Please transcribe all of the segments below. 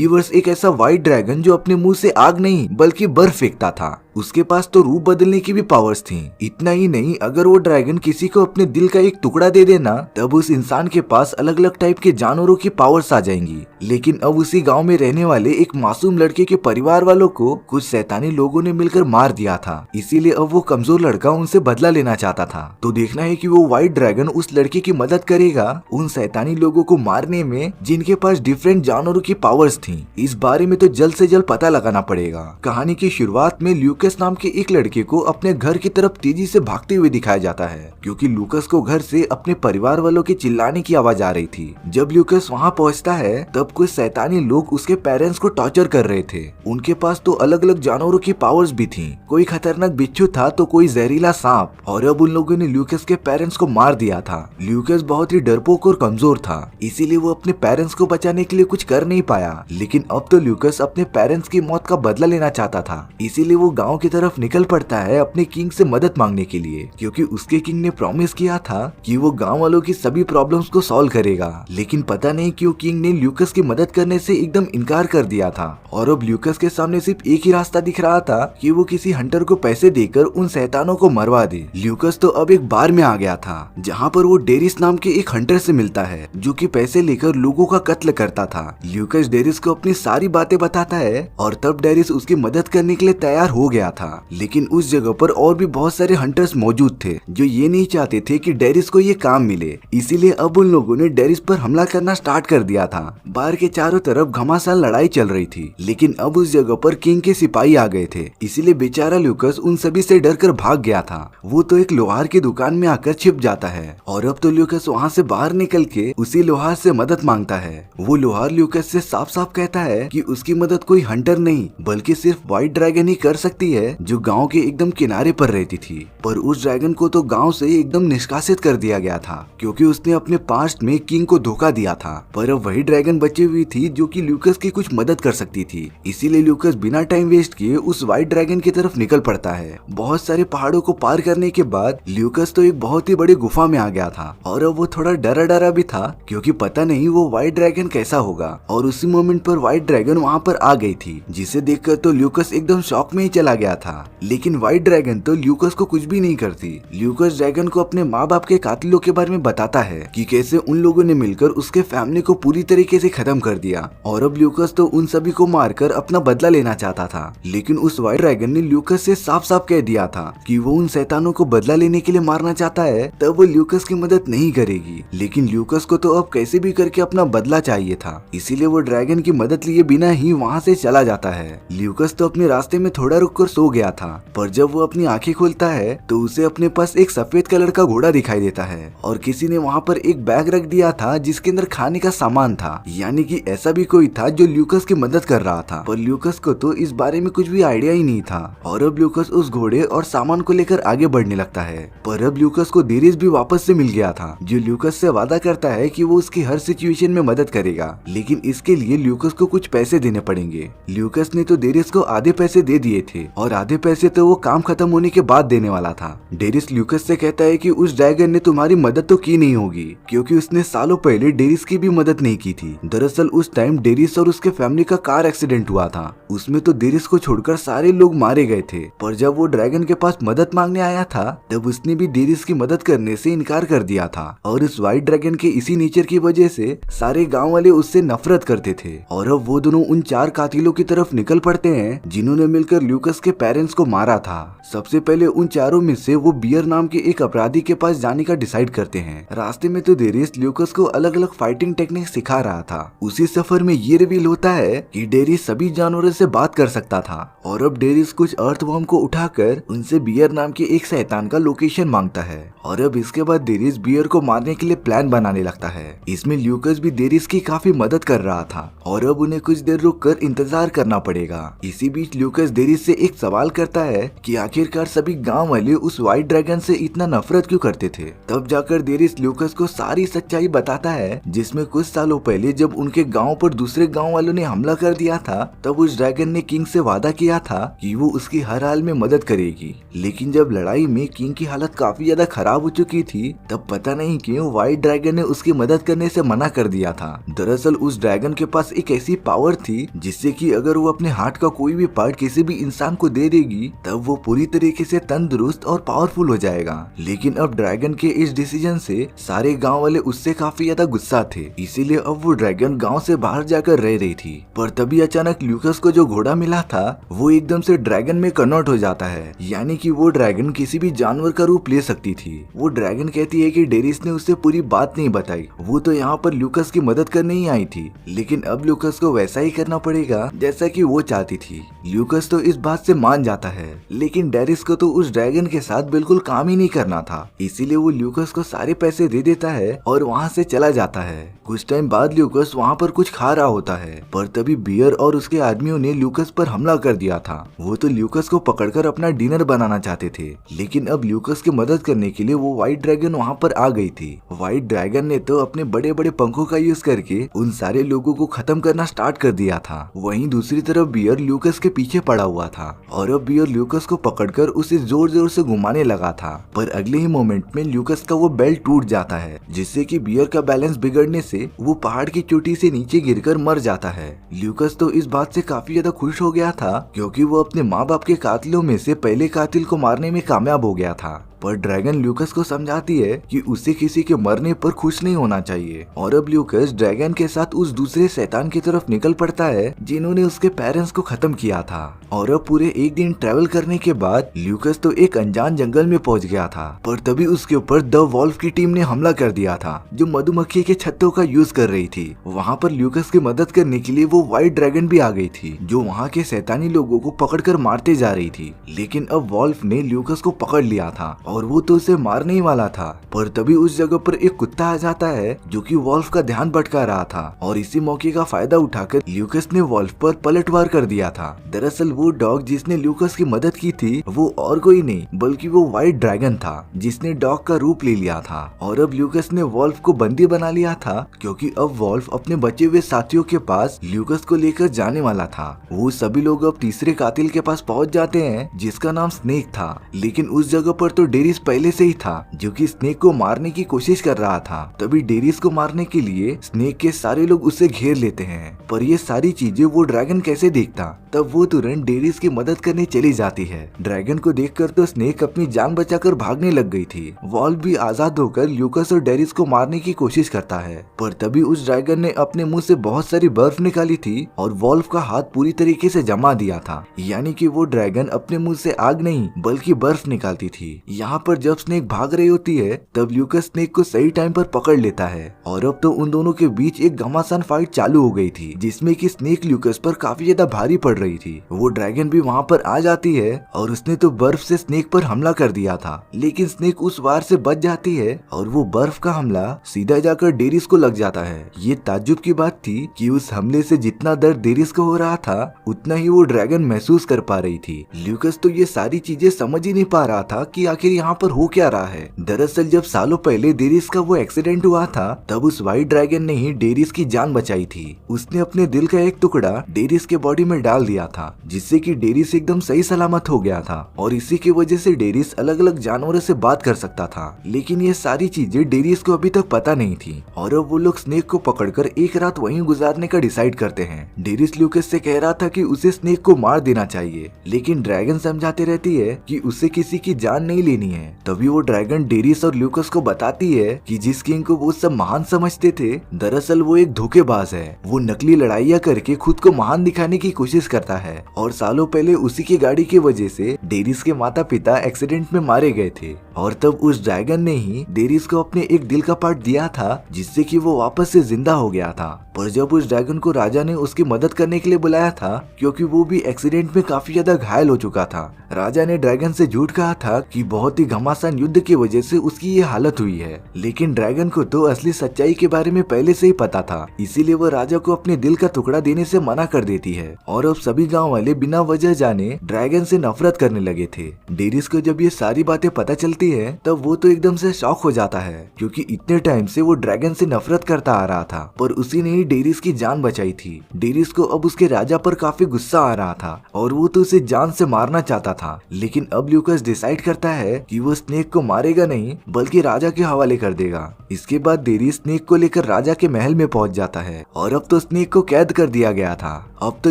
Beavers एक ऐसा white dragon जो अपने मुंह से आग नहीं बल्कि बर्फ फेंकता था। उसके पास तो रूप बदलने की भी पावर्स थी। इतना ही नहीं, अगर वो ड्रैगन किसी को अपने दिल का एक टुकड़ा दे देना तब उस इंसान के पास अलग अलग टाइप के जानवरों की पावर्स आ जाएंगी। लेकिन अब उसी गांव में रहने वाले एक मासूम लड़के के परिवार वालों को कुछ शैतानी लोगों ने मिलकर मार दिया था। इसीलिए अब वो कमजोर लड़का उनसे बदला लेना चाहता था। तो देखना है कि वो व्हाइट ड्रैगन उस लड़के की मदद करेगा उन शैतानी लोगों को मारने में जिनके पास डिफरेंट जानवरों की पावर्स थी। इस बारे में तो जल्द से जल्द पता लगाना पड़ेगा। कहानी की शुरुआत में ल्यूकस नाम के एक लड़के को अपने घर की तरफ तेजी से भागते हुए दिखाया जाता है, क्योंकि ल्यूकस को घर से अपने परिवार वालों के चिल्लाने की आवाज आ रही थी। जब ल्यूकस वहां पहुंचता है तब कुछ शैतानी लोग उसके पेरेंट्स को टॉर्चर कर रहे थे। उनके पास तो अलग अलग जानवरों की पावर्स भी थी। कोई खतरनाक बिच्छू था तो कोई जहरीला सांप, और अब उन लोगों ने ल्यूकस के पेरेंट्स को मार दिया था। ल्यूकस बहुत ही डरपोक और कमजोर था, इसीलिए वो अपने पेरेंट्स को बचाने के लिए कुछ कर नहीं पाया। लेकिन अब तो ल्यूकस अपने पेरेंट्स की मौत का बदला लेना चाहता था, इसीलिए वो गाँव की तरफ निकल पड़ता है अपने किंग से मदद मांगने के लिए, क्योंकि उसके किंग ने प्रॉमिस किया था कि वो गांव वालों की सभी प्रॉब्लम्स को सॉल्व करेगा। लेकिन पता नहीं क्यों किंग ने ल्यूकस की मदद करने से एकदम इनकार कर दिया था, और अब ल्यूकस के सामने सिर्फ एक ही रास्ता दिख रहा था कि वो किसी हंटर को पैसे देकर उन शैतानों को मरवा दे। ल्यूकस तो अब एक बार में आ गया था जहाँ पर वो डेरिस नाम के एक हंटर से मिलता है जो कि पैसे लेकर लोगों का कत्ल करता था। ल्यूकस डेरिस को अपनी सारी बातें बताता है और तब डेरिस उसकी मदद करने के लिए तैयार हो गया था। लेकिन उस जगह पर और भी बहुत सारे हंटर्स मौजूद थे जो ये नहीं चाहते थे कि डेरिस को ये काम मिले, इसीलिए अब उन लोगों ने डेरिस पर हमला करना स्टार्ट कर दिया था। बार के चारों तरफ घमासान लड़ाई चल रही थी, लेकिन अब उस जगह पर किंग के सिपाही आ गए थे, इसीलिए बेचारा ल्यूकस उन सभी से डरकर भाग गया था। वो तो एक लोहार की दुकान में आकर छिप जाता है, और अब तो ल्यूकस वहाँ से बाहर निकल के उसी लोहार से मदद मांगता है। वो लोहार ल्यूकस से साफ साफ कहता है कि उसकी मदद कोई हंटर नहीं बल्कि सिर्फ व्हाइट ड्रैगन ही कर सकती है जो गाँव के एकदम किनारे पर रहती थी। पर उस ड्रैगन को तो गांव से एकदम निष्कासित कर दिया गया था, क्योंकि उसने अपने पास्ट में किंग को धोखा दिया था। पर अब वही ड्रैगन बची हुई थी जो कि ल्यूकस की कुछ मदद कर सकती थी, इसीलिए ल्यूकस बिना टाइम वेस्ट किए उस व्हाइट ड्रैगन की तरफ निकल पड़ता है। बहुत सारे पहाड़ों को पार करने के बाद ल्यूकस तो एक बहुत ही बड़ी गुफा में आ गया था, और अब वो थोड़ा डरा डरा भी था क्योंकि पता नहीं वो व्हाइट ड्रैगन कैसा होगा। और उसी मोमेंट पर व्हाइट ड्रैगन वहाँ पर आ गई थी, जिसे देखकर तो ल्यूकस एकदम शॉक में ही चला गया था। लेकिन व्हाइट ड्रैगन तो ल्यूकस को कुछ भी नहीं करती। ल्यूकस ड्रैगन को अपने माँ बाप के कातिलों के बारे में बताता है कि कैसे उन लोगों ने मिलकर उसके फैमिली को पूरी तरीके से खत्म कर दिया, और अब ल्यूकस तो उन सभी को मारकर अपना बदला लेना चाहता था। लेकिन उस व्हाइट ड्रैगन ने ल्यूकस से साफ साफ कह दिया था कि वो उन शैतानों को बदला लेने के लिए मारना चाहता है, तब वो ल्यूकस की मदद नहीं करेगी। लेकिन ल्यूकस को तो अब कैसे भी करके अपना बदला चाहिए था, इसीलिए वो ड्रैगन की मदद लिए बिना ही वहाँ से चला जाता है। ल्यूकस तो अपने रास्ते में थोड़ा रुककर सो गया था, पर जब वो अपनी आंखें खोलता है तो उसे अपने पास एक सफेद कलर का घोड़ा दिखाई देता है, और किसी ने वहाँ पर एक बैग रख दिया था जिसके अंदर खाने का सामान था। यानी कि ऐसा भी कोई था जो ल्यूकस की मदद कर रहा था, पर ल्यूकस को तो इस बारे में कुछ भी आइडिया ही नहीं था। और अब ल्यूकस उस घोड़े और सामान को लेकर आगे बढ़ने लगता है। पर अब ल्यूकस को डेरिस भी वापस से मिल गया था, जो ल्यूकस से वादा करता है कि वो उसकी हर सिचुएशन में मदद करेगा, लेकिन इसके लिए ल्यूकस को कुछ पैसे देने पड़ेंगे। ल्यूकस ने तो डेरिस को आधे पैसे दे दिए थे, और आधे पैसे तो वो काम खत्म होने के बाद देने वाला था। डेरिस ल्यूकस से कहता है कि उस ड्रैगन ने तुम्हारी मदद तो की नहीं होगी, क्योंकि उसने सालों पहले डेरिस की भी मदद नहीं की थी। दरअसल उस टाइम डेरिस और उसके फैमिली का कार एक्सीडेंट हुआ था, उसमें तो डेरिस को छोड़कर सारे लोग मारे गए थे। पर जब वो ड्रैगन के पास मदद मांगने आया था तब उसने भी डेरिस की मदद करने से इनकार कर दिया था, और इस व्हाइट ड्रैगन के इसी नेचर की वजह से सारे गाँव वाले उससे नफरत करते थे। और अब वो दोनों उन 4 कातिलों की तरफ निकल पड़ते हैं जिन्होंने मिलकर ल्यूकस के पेरेंट्स को मारा था। सबसे पहले उन चारों में से वो बियर नाम के एक अपराधी के पास जाने का डिसाइड करते हैं। रास्ते में तो डेरिस ल्यूकस को अलग अलग फाइटिंग टेक्निक सिखा रहा था। उसी सफर में ये रिवील होता है कि डेरिस सभी जानवरों से बात कर सकता था, और अब डेरिस कुछ अर्थवर्म को उठाकर उनसे बियर नाम के एक शैतान का लोकेशन मांगता है, और अब इसके बाद डेरिस बियर को मारने के लिए प्लान बनाने लगता है। इसमें ल्यूकस भी डेरिस की काफी मदद कर रहा था, और अब उन्हें कुछ देर रुककर इंतजार करना पड़ेगा। इसी बीच ल्यूकस डेरिस से एक सवाल करता है कि आखिरकार सभी गांव वाले उस व्हाइट ड्रैगन से इतना नफरत क्यों करते थे। तब जाकर डेरिस ल्यूकस को सारी सच्चाई बताता है, जिसमें कुछ सालों पहले जब उनके गांव पर दूसरे गांव वालों ने हमला कर दिया था तब उस ड्रैगन ने किंग से वादा किया था कि वो उसकी हर हाल में मदद करेगी। लेकिन जब लड़ाई में किंग की हालत काफी ज्यादा खराब खराब हो चुकी थी, तब पता नहीं क्यों व्हाइट ड्रैगन ने उसकी मदद करने से मना कर दिया था। दरअसल उस ड्रैगन के पास एक ऐसी पावर थी जिससे कि अगर वो अपने हार्ट का कोई भी पार्ट किसी भी इंसान को दे देगी तब वो पूरी तरीके से तंदुरुस्त और पावरफुल हो जाएगा। लेकिन अब ड्रैगन के इस डिसीजन से सारे गांव वाले उससे काफी ज्यादा गुस्सा थे, इसीलिए अब वो ड्रैगन गांव से बाहर जाकर रह रही थी। पर तभी अचानक ल्यूकस को जो घोड़ा मिला था वो एकदम से ड्रैगन में कन्वर्ट हो जाता है, यानी कि वो ड्रैगन किसी भी जानवर का रूप ले सकती थी। वो ड्रैगन कहती है कि डेरिस ने उससे पूरी बात नहीं बताई, वो तो यहाँ पर ल्यूकस की मदद करने ही आई थी, लेकिन अब ल्यूकस को वैसा ही करना पड़ेगा जैसा कि वो चाहती थी। ल्यूकस तो इस बात से मान जाता है, लेकिन डेरिस को तो उस ड्रैगन के साथ बिल्कुल काम ही नहीं करना था, इसीलिए वो ल्यूकस को सारे पैसे दे देता है और वहाँ से चला जाता है। कुछ टाइम बाद ल्यूकस वहाँ पर कुछ खा रहा होता है, पर तभी बियर और उसके आदमियों ने ल्यूकस पर हमला कर दिया था। वो तो ल्यूकस को पकड़कर अपना डिनर बनाना चाहते थे, लेकिन अब ल्यूकस की मदद करने के लिए वो व्हाइट ड्रैगन वहाँ पर आ गई थी। व्हाइट ड्रैगन ने तो अपने बड़े बड़े पंखों का यूज करके उन सारे लोगों को खत्म करना स्टार्ट कर दिया था। वहीं दूसरी तरफ बियर ल्यूकस के पीछे पड़ा हुआ था और अब बियर ल्यूकस को पकड़कर उसे जोर जोर से घुमाने लगा था, पर अगले ही मोमेंट में ल्यूकस का वो बेल्ट टूट जाता है, जिससे कि बियर का बैलेंस बिगड़ने से वो पहाड़ की चोटी से नीचे गिरकर मर जाता है। ल्यूकस तो इस बात से काफी ज्यादा खुश हो गया था, क्योंकि वो अपने माँ बाप के कातिलों में से पहले कातिल को मारने में कामयाब हो गया था। पर ड्रैगन ल्यूकस को समझाती है कि उसे किसी के मरने पर खुश नहीं होना चाहिए, और अब ल्यूकस ड्रैगन के साथ उस दूसरे शैतान की तरफ निकल पड़ता है जिन्होंने उसके पेरेंट्स को खत्म किया था। और अब पूरे एक दिन ट्रेवल करने के बाद ल्यूकस तो एक अनजान जंगल में पहुंच गया था, पर तभी उसके ऊपर द वॉल्फ की टीम ने हमला कर दिया था, जो मधुमक्खी के छत्तों का यूज कर रही थी। वहाँ पर ल्यूकस की मदद करने के लिए वो व्हाइट ड्रैगन भी आ गई थी, जो वहाँ के शैतानी लोगों को पकड़कर मारते जा रही थी। लेकिन अब वॉल्फ ने ल्यूकस को पकड़ लिया था और वो तो उसे मारने ही वाला था, पर तभी उस जगह पर एक कुत्ता आ जाता है जो कि वॉल्फ का ध्यान भटका रहा था, और इसी मौके का फायदा उठाकर ल्यूकस ने वॉल्फ पर पलटवार कर दिया था। दरअसल वो डॉग जिसने ल्यूकस की मदद की थी वो और कोई नहीं बल्कि वो व्हाइट ड्रैगन था, जिसने डॉग का रूप ले लिया था। और अब ल्यूकस ने वॉल्फ को बंदी बना लिया था, क्योंकि अब वॉल्फ अपने बचे हुए साथियों के पास ल्यूकस को लेकर जाने वाला था। वो सभी लोग अब तीसरे कातिल के पास पहुंच जाते हैं जिसका नाम स्नेक था, लेकिन उस जगह पर तो डेरिस पहले से ही था जो कि स्नेक को मारने की कोशिश कर रहा था। तभी डेरिस को मारने के लिए स्नेक के सारे लोग उसे घेर लेते हैं, पर ये सारी चीजें वो ड्रैगन कैसे देखता, तब वो तुरंत डेरिस की मदद करने चली जाती है। ड्रैगन को देखकर तो स्नेक अपनी जान बचाकर भागने लग गई थी। वॉल्फ भी आजाद होकर ल्यूकस और डेरिस को मारने की कोशिश करता है, पर तभी उस ड्रैगन ने अपने मुंह से बहुत सारी बर्फ निकाली थी और वॉल्फ का हाथ पूरी तरीके से जमा दिया था, यानी कि वो ड्रैगन अपने मुंह से आग नहीं बल्कि बर्फ निकालती थी। यहाँ पर जब स्नेक भाग रही होती है तब ल्यूकस स्नेक को सही टाइम पर पकड़ लेता है, और अब तो उन दोनों के बीच एक घमासान फाइट चालू हो गई थी, जिसमें कि स्नेक ल्यूकस पर काफी ज्यादा भारी पड़ रही थी। वो ड्रैगन भी वहाँ पर आ जाती है और उसने तो बर्फ से स्नेक पर हमला कर दिया था, लेकिन स्नेक उस वार से बच जाती है और वो बर्फ का हमला सीधा जाकर डेरिस को लग जाता है। ये ताज्जुब की बात थी कि उस हमले से जितना दर्द डेरिस को हो रहा था उतना ही वो ड्रैगन महसूस कर पा रही थी। ल्यूकस तो ये सारी चीजें समझ ही नहीं पा रहा था कि आखिर यहाँ पर हो क्या रहा है। दरअसल जब सालों पहले डेरिस का वो एक्सीडेंट हुआ था तब उस व्हाइट ड्रैगन ने ही डेरिस की जान बचाई थी। उसने अपने दिल का एक टुकड़ा डेरिस के बॉडी में डाल दिया था, जिससे कि डेरिस एकदम सही सलामत हो गया था, और इसी की वजह से डेरिस अलग अलग जानवरों से बात कर सकता था। लेकिन ये सारी चीजें डेरिस को अभी तक पता नहीं थी, और अब वो लोग स्नेक को पकड़कर एक रात वहीं गुजारने का डिसाइड करते हैं। डेरिस ल्यूकस से कह रहा था कि उसे स्नेक को मार देना चाहिए, लेकिन ड्रैगन समझाते रहती है कि उसे किसी की जान नहीं लेनी है। तभी वो ड्रैगन डेरिस और ल्यूकस को बताती है कि जिस किंग को वो सब महान समझते थे दरअसल वो एक धोखेबाज है। वो नकली लड़ाइयाँ करके खुद को महान दिखाने की कोशिश करता है, और सालों पहले उसी की गाड़ी की वजह से डेरिस के माता पिता एक्सीडेंट में मारे गए थे, और तब उस ड्रैगन ने ही डेरिस को अपने एक दिल का पार्ट दिया था, जिससे कि वो वापस से जिंदा हो गया था। पर जब उस ड्रैगन को राजा ने उसकी मदद करने के लिए बुलाया था, क्योंकि वो भी एक्सीडेंट में काफी ज्यादा घायल हो चुका था, राजा ने ड्रैगन से झूठ कहा था कि बहुत ही घमासान युद्ध की वजह से उसकी ये हालत हुई है। लेकिन ड्रैगन को तो असली सच्चाई के बारे में पहले से ही पता था, इसीलिए वो राजा को अपने दिल का टुकड़ा देने से मना कर देती है। और अब सभी गांव वाले बिना वजह जाने ड्रैगन से नफरत करने लगे थे। डेरिस को जब ये सारी बातें पता चलती है तब वो तो एकदम से शॉक हो जाता है, क्योंकि इतने टाइम से वो ड्रैगन से नफरत करता आ रहा था, पर उसी ने ही डेरिस की जान बचाई थी। डेरिस को अब उसके राजा पर काफी गुस्सा आ रहा था और वो तो उसे जान से मारना चाहता था, लेकिन अब ल्यूकस डिसाइड करता है कि वो स्नेक को मारेगा नहीं बल्कि राजा के हवाले कर देगा। इसके बाद डेरिस स्नेक को लेकर राजा के महल में पहुंच जाता है और अब तो स्नेक को कैद कर दिया गया था। अब तो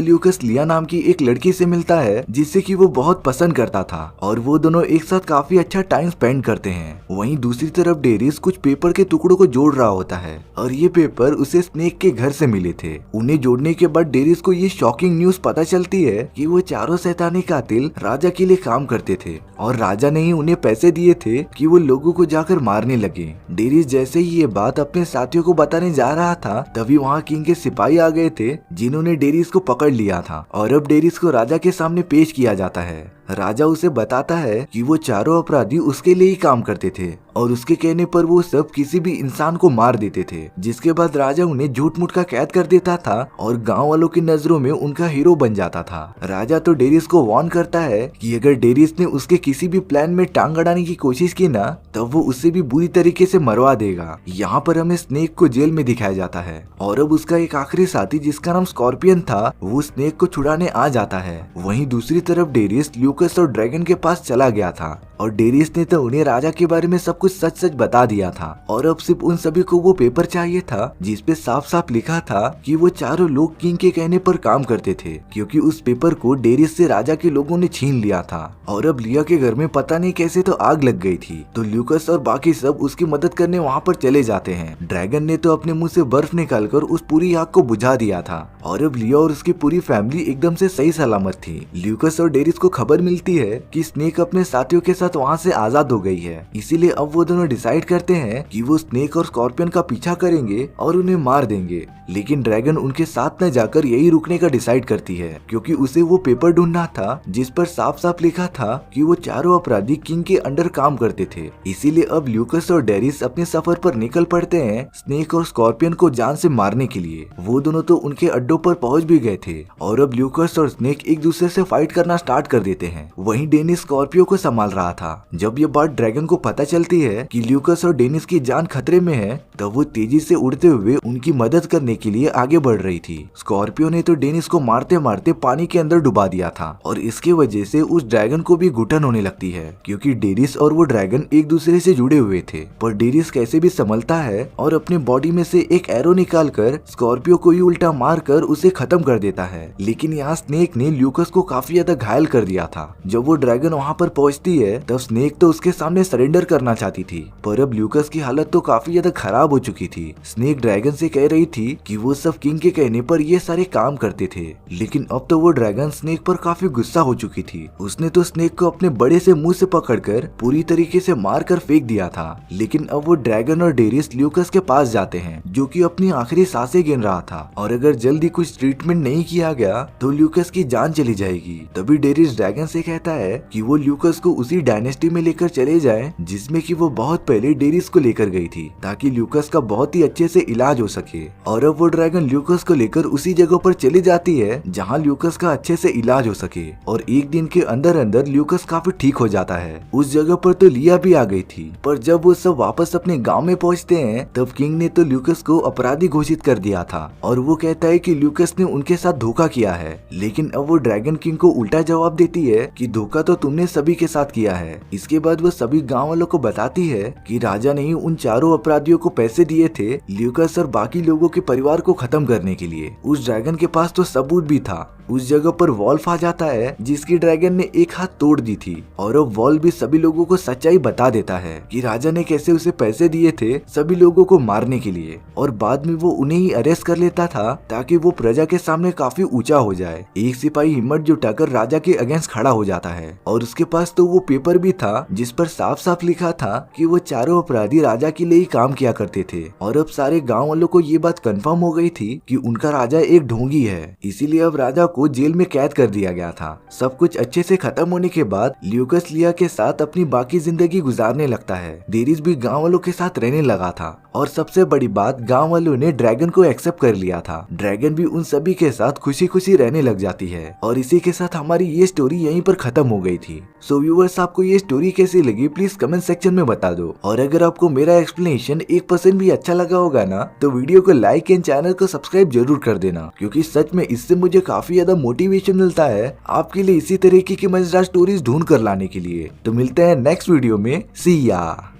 ल्यूकस लिया नाम की एक लड़की से मिलता है जिससे कि वो बहुत पसंद करता था और वो दोनों एक साथ काफी अच्छा टाइम स्पेंड करते हैं। वहीं दूसरी तरफ डेरिस कुछ पेपर के टुकड़ों को जोड़ रहा होता है और ये पेपर उसे स्नेक के घर से मिले थे। उन्हें जोड़ने के बाद डेरिस को ये शॉकिंग न्यूज पता चलती है कि वो चारों शैतानी कातिल राजा के लिए काम करते थे और राजा ने ही उन्हें पैसे दिए थे कि वो लोगों को जाकर मारने लगे। डेरिस जैसे ही ये बात अपने साथियों को बताने जा रहा था तभी वहाँ किंग के सिपाही आ गए थे जिन्होंने डेरिस को पकड़ लिया था और अब डेरिस को राजा के सामने पेश किया जाता है। राजा उसे बताता है कि वो चारों अपराधी उसके लिए ही काम करते थे और उसके कहने पर वो सब किसी भी इंसान को मार देते थे, जिसके बाद राजा उन्हें झूठ मूठ का कैद कर देता था और गांव वालों की नजरों में उनका हीरो बन जाता था। राजा तो डेरिस को वार्न करता है कि अगर डेरिस ने उसके किसी भी प्लान में टांग अड़ाने की कोशिश की ना तब वो उससे भी बुरी तरीके से मरवा देगा। यहाँ पर हमें स्नेक को जेल में दिखाया जाता है और अब उसका एक आखिरी साथी जिसका नाम स्कॉर्पियन था वो स्नेक को छुड़ाने आ जाता है। वहीं दूसरी तरफ डेरिस ल्यूकस और ड्रैगन के पास चला गया था और डेरिस ने तो उन्हें राजा के बारे में सब कुछ सच सच बता दिया था और अब सिर्फ उन सभी को वो पेपर चाहिए था जिसपे साफ साफ लिखा था कि वो चारों लोग किंग के कहने पर काम करते थे, क्योंकि उस पेपर को डेरिस से राजा के लोगों ने छीन लिया था। और अब लिया के घर में पता नहीं कैसे तो आग लग गई थी, तो ल्यूकस और बाकी सब उसकी मदद करने वहाँ पर चले जाते हैं। ड्रैगन ने तो अपने मुंह से बर्फ निकालकर उस पूरी आग को बुझा दिया था और अब लिया और उसकी पूरी फैमिली एकदम से सही सलामत थी। ल्यूकस और डेरिस को खबर मिलती है कि स्नेक अपने साथियों के साथ वहाँ से आजाद हो गई है, इसीलिए अब वो दोनों डिसाइड करते हैं कि वो स्नेक और स्कॉर्पियन का पीछा करेंगे और उन्हें मार देंगे। लेकिन ड्रैगन उनके साथ न जाकर यही रुकने का डिसाइड करती है, क्योंकि उसे वो पेपर ढूंढना था जिस पर साफ साफ लिखा था कि वो चारों अपराधी किंग के अंडर काम करते थे। इसीलिए अब ल्यूकस और डेरिस अपने सफर पर निकल पड़ते हैं स्नेक और स्कॉर्पियन को जान से मारने के लिए। वो दोनों तो उनके अड्डों पर पहुंच भी गए थे और अब ल्यूकस और स्नेक एक दूसरे से फाइट करना स्टार्ट कर देते हैं। वहीं डेनिस स्कॉर्पियो को संभाल रहा था। जब ये बात ड्रैगन को पता चलती है कि ल्यूकस और डेनिस की जान खतरे में है तब वो तेजी से उड़ते हुए उनकी मदद करने के लिए आगे बढ़ रही थी। स्कॉर्पियो ने तो डेनिस को मारते मारते पानी के अंदर डुबा दिया था और इसके वजह से उस ड्रैगन को भी घुटन होने लगती है, क्योंकि डेनिस और वो ड्रैगन एक दूसरे से जुड़े हुए थे। पर डेनिस कैसे भी संभलता है और अपने बॉडी में से एक एरो निकाल कर स्कॉर्पियो को ही उल्टा मार कर उसे खत्म कर देता है। लेकिन यहाँ स्नेक ने ल्यूकस को काफी ज्यादा घायल कर दिया था। जब वो ड्रैगन वहाँ पर पहुँचती है तब स्नेक तो उसके सामने सरेंडर करना चाहती थी, पर अब ल्यूकस की हालत तो काफी ज्यादा खराब हो चुकी थी। स्नेक ड्रैगन से कह रही थी कि वो सब किंग के कहने पर ये सारे काम करते थे, लेकिन अब तो वो ड्रैगन स्नेक पर काफी गुस्सा हो चुकी थी। उसने तो स्नेक को अपने बड़े से मुंह से पकड़कर पूरी तरीके से मार कर फेंक दिया था। लेकिन अब वो ड्रैगन और डेरिस ल्यूकस के पास जाते हैं जो कि अपनी आखिरी सांसें गिन रहा था और अगर जल्दी कुछ ट्रीटमेंट नहीं किया गया तो ल्यूकस की जान चली जाएगी। तभी डेरिस ड्रैगन से कहता है कि वो ल्यूकस को उसी डायनेस्टी में लेकर चले जाए जिसमें कि वो बहुत पहले डेरिस को लेकर गई थी, ताकि ल्यूकस का बहुत ही अच्छे से इलाज हो सके। और अब वो ड्रैगन ल्यूकस को लेकर उसी जगह पर चली जाती है जहाँ ल्यूकस का अच्छे से इलाज हो सके और एक दिन के अंदर अंदर ल्यूकस काफी ठीक हो जाता है। उस जगह पर तो लिया भी आ गई थी, पर जब वो सब वापस अपने गांव में पहुंचते हैं तब किंग ने तो ल्यूकस को अपराधी घोषित कर दिया था और वो कहता है कि ल्यूकस ने उनके साथ धोखा किया है। लेकिन अब वो ड्रैगन किंग को उल्टा जवाब देती है कि धोखा तो तुमने सभी के साथ किया है। इसके बाद वो सभी गाँव वालों को बताती है कि राजा ने ही उन चारों अपराधियों को पैसे दिए थे ल्यूकस और बाकी लोगों के परिवार को खत्म करने के लिए। उस ड्रैगन के पास तो सबूत भी था। उस जगह पर वॉल्फ आ जाता है जिसकी ड्रैगन ने एक हाथ तोड़ दी थी और अब वॉल्फ भी सभी लोगों को सच्चाई बता देता है कि राजा ने कैसे उसे पैसे दिए थे सभी लोगों को मारने के लिए और बाद में वो उन्हें ही अरेस्ट कर लेता था ताकि वो प्रजा के सामने काफी ऊंचा हो जाए। एक सिपाही हिम्मत जुटाकर राजा के अगेंस्ट खड़ा हो जाता है और उसके पास तो वो पेपर भी था जिस पर साफ साफ लिखा था कि वो चारों अपराधी राजा के लिए ही काम किया करते थे और अब सारे गाँव वालों को ये बात कन्फर्म हो गई थी कि उनका राजा एक ढोंगी है। इसीलिए अब राजा को जेल में कैद कर दिया गया था। सब कुछ अच्छे से खत्म होने के बाद ल्यूकस लिया के साथ अपनी बाकी जिंदगी गुजारने लगता है। डेरिस भी गांव वालों के साथ रहने लगा था और सबसे बड़ी बात, गांव वालों ने ड्रैगन को एक्सेप्ट कर लिया था। ड्रैगन भी उन सभी के साथ खुशी खुशी रहने लग जाती है। और इसी के साथ हमारी ये स्टोरी यहीं पर खत्म हो गई थी। सो व्यूअर्स, आपको ये स्टोरी कैसी लगी प्लीज कमेंट सेक्शन में बता दो। और अगर आपको मेरा एक्सप्लेनेशन 1% भी अच्छा लगा होगा ना, तो वीडियो को लाइक एंड चैनल को सब्सक्राइब जरूर कर देना, क्योंकि सच में इससे मुझे काफी ज्यादा मोटिवेशन मिलता है आपके लिए इसी तरीके की मजेदार स्टोरीज ढूंढ कर लाने के लिए। तो मिलते हैं नेक्स्ट वीडियो में। सी या।